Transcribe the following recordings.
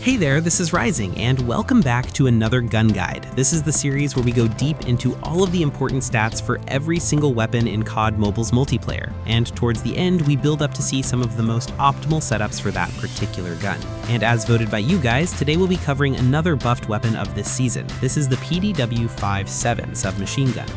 Hey there, this is Rising, and welcome back to another gun guide. This is the series where we go deep into all of the important stats for every single weapon in COD Mobile's multiplayer, and towards the end, we build up to see some of the most optimal setups for that particular gun. And as voted by you guys, today we'll be covering another buffed weapon of this season. This is the PDW-57 submachine gun.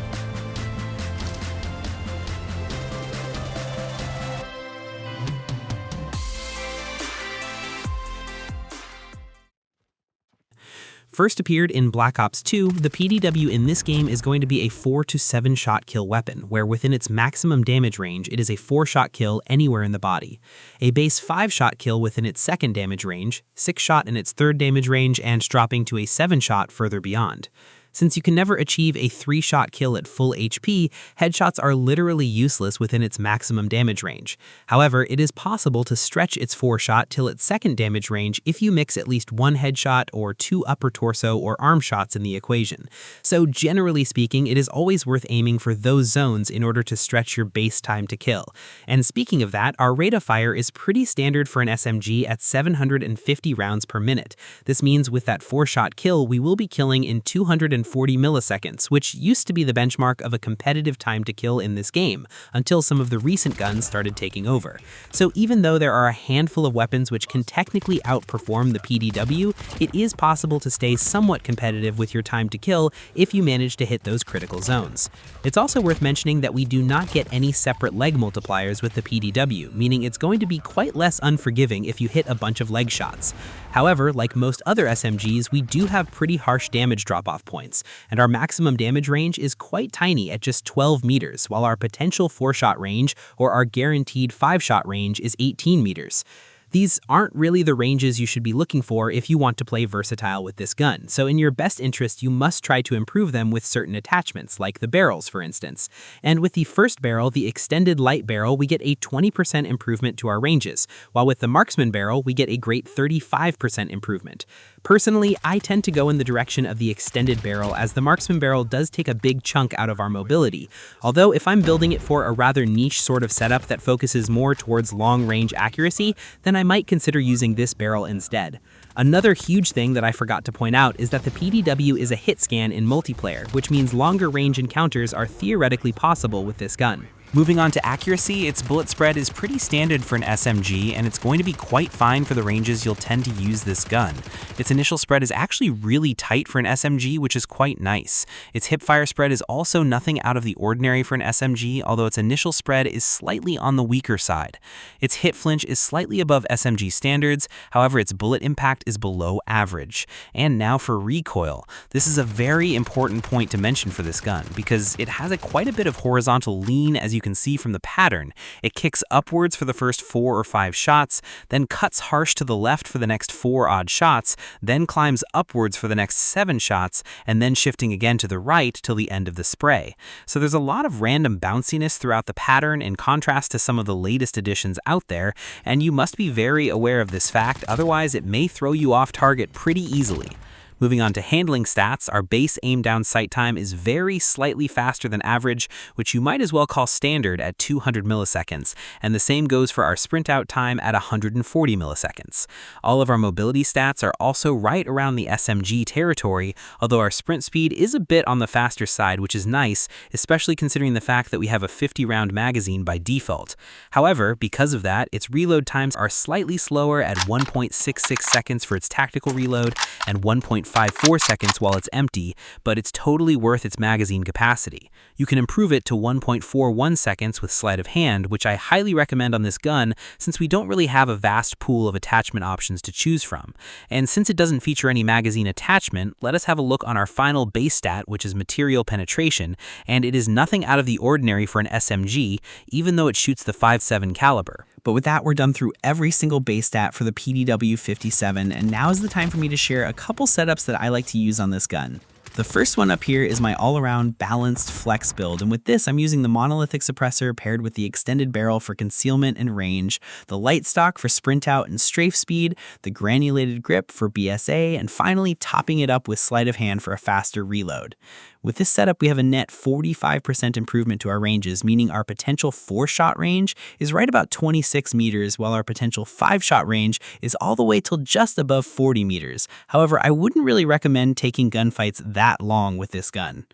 First appeared in Black Ops 2, the PDW in this game is going to be a 4 to 7 shot kill weapon, where within its maximum damage range, it is a 4-shot kill anywhere in the body, a base 5-shot kill within its second damage range, 6-shot in its third damage range, and dropping to a 7-shot further beyond. Since you can never achieve a 3-shot kill at full HP, headshots are literally useless within its maximum damage range. However, it is possible to stretch its 4-shot till its second damage range if you mix at least 1 headshot or 2 upper torso or arm shots in the equation. So generally speaking, it is always worth aiming for those zones in order to stretch your base time to kill. And speaking of that, our rate of fire is pretty standard for an SMG at 750 rounds per minute. This means with that 4-shot kill, we will be killing in 240 milliseconds, which used to be the benchmark of a competitive time to kill in this game, until some of the recent guns started taking over. So even though there are a handful of weapons which can technically outperform the PDW, it is possible to stay somewhat competitive with your time to kill if you manage to hit those critical zones. It's also worth mentioning that we do not get any separate leg multipliers with the PDW, meaning it's going to be quite less unforgiving if you hit a bunch of leg shots. However, like most other SMGs, we do have pretty harsh damage drop-off points, and our maximum damage range is quite tiny at just 12 meters, while our potential 4-shot range, or our guaranteed 5-shot range, is 18 meters. These aren't really the ranges you should be looking for if you want to play versatile with this gun, so in your best interest you must try to improve them with certain attachments, like the barrels for instance. And with the first barrel, the extended light barrel, we get a 20% improvement to our ranges, while with the marksman barrel we get a great 35% improvement. Personally, I tend to go in the direction of the extended barrel, as the marksman barrel does take a big chunk out of our mobility, although if I'm building it for a rather niche sort of setup that focuses more towards long-range accuracy, then I might consider using this barrel instead. Another huge thing that I forgot to point out is that the PDW is a hit scan in multiplayer, which means longer range encounters are theoretically possible with this gun. Moving on to accuracy, its bullet spread is pretty standard for an SMG, and it's going to be quite fine for the ranges you'll tend to use this gun. Its initial spread is actually really tight for an SMG, which is quite nice. Its hipfire spread is also nothing out of the ordinary for an SMG, although its initial spread is slightly on the weaker side. Its hit flinch is slightly above SMG standards, however its bullet impact is below average. And now for recoil. This is a very important point to mention for this gun, because it has quite a bit of horizontal lean, as you can see from the pattern. It kicks upwards for the first 4 or 5 shots, then cuts harsh to the left for the next 4 odd shots, then climbs upwards for the next 7 shots, and then shifting again to the right till the end of the spray. So there's a lot of random bounciness throughout the pattern in contrast to some of the latest additions out there, and you must be very aware of this fact, otherwise it may throw you off target pretty easily. Moving on to handling stats, our base aim down sight time is very slightly faster than average, which you might as well call standard at 200 milliseconds, and the same goes for our sprint out time at 140 milliseconds. All of our mobility stats are also right around the SMG territory, although our sprint speed is a bit on the faster side, which is nice, especially considering the fact that we have a 50-round magazine by default. However, because of that, its reload times are slightly slower at 1.66 seconds for its tactical reload and 1.54 seconds while it's empty, but it's totally worth its magazine capacity. You can improve it to 1.41 seconds with sleight of hand, which I highly recommend on this gun since we don't really have a vast pool of attachment options to choose from. And since it doesn't feature any magazine attachment, let us have a look on our final base stat, which is material penetration, and it is nothing out of the ordinary for an SMG, even though it shoots the 5.7 caliber. But with that, we're done through every single base stat for the PDW-57, and now is the time for me to share a couple setups that I like to use on this gun. The first one up here is my all-around balanced flex build, and with this I'm using the monolithic suppressor paired with the extended barrel for concealment and range, the light stock for sprint out and strafe speed, the granulated grip for BSA, and finally topping it up with sleight of hand for a faster reload. With this setup, we have a net 45% improvement to our ranges, meaning our potential 4-shot range is right about 26 meters, while our potential 5-shot range is all the way till just above 40 meters. However, I wouldn't really recommend taking gunfights that long with this gun.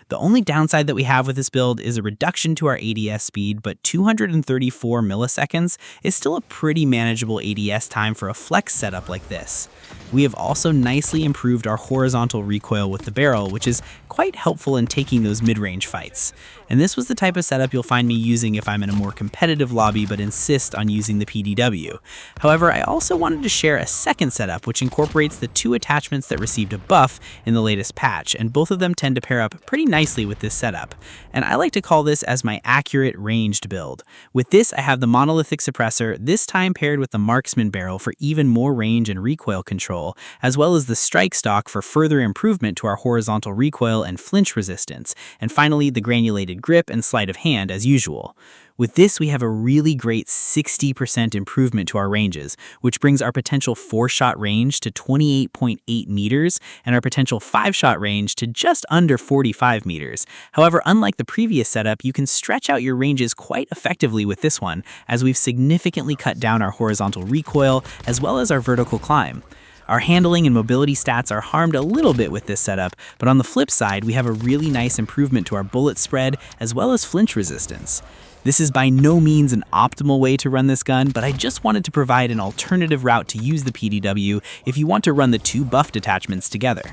The only downside that we have with this build is a reduction to our ADS speed, but 234 milliseconds is still a pretty manageable ADS time for a flex setup like this. We have also nicely improved our horizontal recoil with the barrel, which is quite helpful in taking those mid-range fights. And this was the type of setup you'll find me using if I'm in a more competitive lobby but insist on using the PDW. However, I also wanted to share a second setup which incorporates the 2 attachments that received a buff in the latest patch, and both of them tend to pair up pretty nicely with this setup. And I like to call this as my accurate ranged build. With this, I have the monolithic suppressor, this time paired with the marksman barrel for even more range and recoil control, as well as the strike stock for further improvement to our horizontal recoil and flinch resistance, and finally the granulated grip and sleight of hand as usual. With this, we have a really great 60% improvement to our ranges, which brings our potential 4-shot range to 28.8 meters and our potential 5-shot range to just under 45 meters. However, unlike the previous setup, you can stretch out your ranges quite effectively with this one, as we've significantly cut down our horizontal recoil as well as our vertical climb. Our handling and mobility stats are harmed a little bit with this setup, but on the flip side, we have a really nice improvement to our bullet spread as well as flinch resistance. This is by no means an optimal way to run this gun, but I just wanted to provide an alternative route to use the PDW if you want to run the 2 buffed attachments together.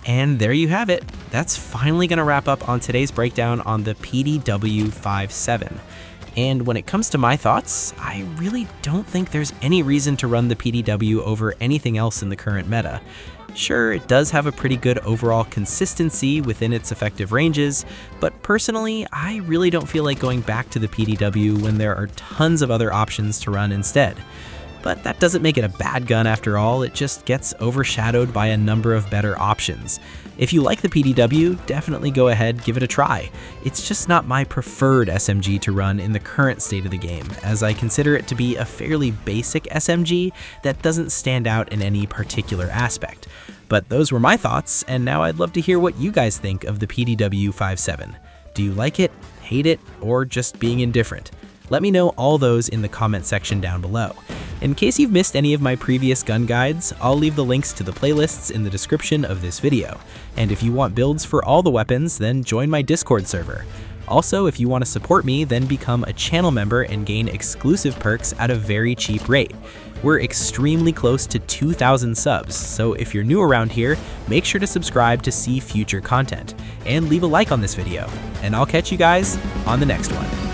And there you have it. That's finally going to wrap up on today's breakdown on the PDW-57. And when it comes to my thoughts, I really don't think there's any reason to run the PDW over anything else in the current meta. Sure, it does have a pretty good overall consistency within its effective ranges, but personally, I really don't feel like going back to the PDW when there are tons of other options to run instead. But that doesn't make it a bad gun after all, it just gets overshadowed by a number of better options. If you like the PDW, definitely go ahead, give it a try. It's just not my preferred SMG to run in the current state of the game, as I consider it to be a fairly basic SMG that doesn't stand out in any particular aspect. But those were my thoughts, and now I'd love to hear what you guys think of the PDW-57. Do you like it, hate it, or just being indifferent? Let me know all those in the comment section down below. In case you've missed any of my previous gun guides, I'll leave the links to the playlists in the description of this video. And if you want builds for all the weapons, then join my Discord server. Also, if you want to support me, then become a channel member and gain exclusive perks at a very cheap rate. We're extremely close to 2,000 subs, so if you're new around here, make sure to subscribe to see future content. And leave a like on this video. And I'll catch you guys on the next one.